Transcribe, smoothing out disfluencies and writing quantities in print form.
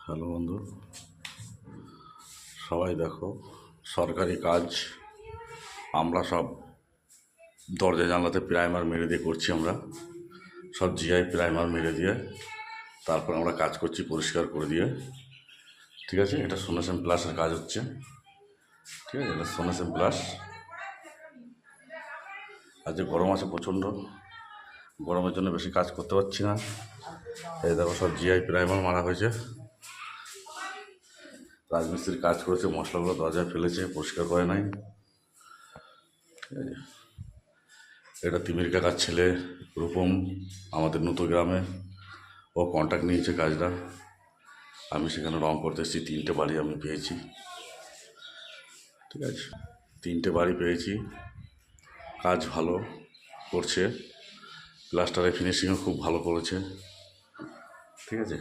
Hello বন্ধু, সবাই দেখো সরকারি কাজ আমরা সব দরজা জানলাতে প্রাইমার মেরে দিয়ে করছি। আমরা সব জিআই প্রাইমার মেরে দিয়ে তারপর আমরা কাজ করছি পরিষ্কার করে দিয়ে। ঠিক আছে, এটা সোনাসেন প্লাসের কাজ হচ্ছে। ঠিক আছে, এটা সোনাসেন প্লাস। আজ যে গরম আছে প্রচণ্ড, গরমের জন্য বেশি কাজ করতে পারছি না। এই দেখো সব জিআই প্রাইমার মারা হয়েছে। রাজমিস্ত্রি কাজ করেছে, মশলাগুলো দরজায় ফেলেছে, পরিষ্কার করে নাই। ঠিক আছে, এটা তিমির কাকার ছেলে রূপম, আমাদের নতুন গ্রামে। ও কন্ট্যাক্ট নিয়েছে কাজটা। আমি সেখানে রং করতে এসেছি। 3টে বাড়ি আমি পেয়েছি। ঠিক আছে, 3টে বাড়ি পেয়েছি। কাজ ভালো করছে, প্লাস্টারের ফিনিশিংও খুব ভালো করেছে। ঠিক আছে।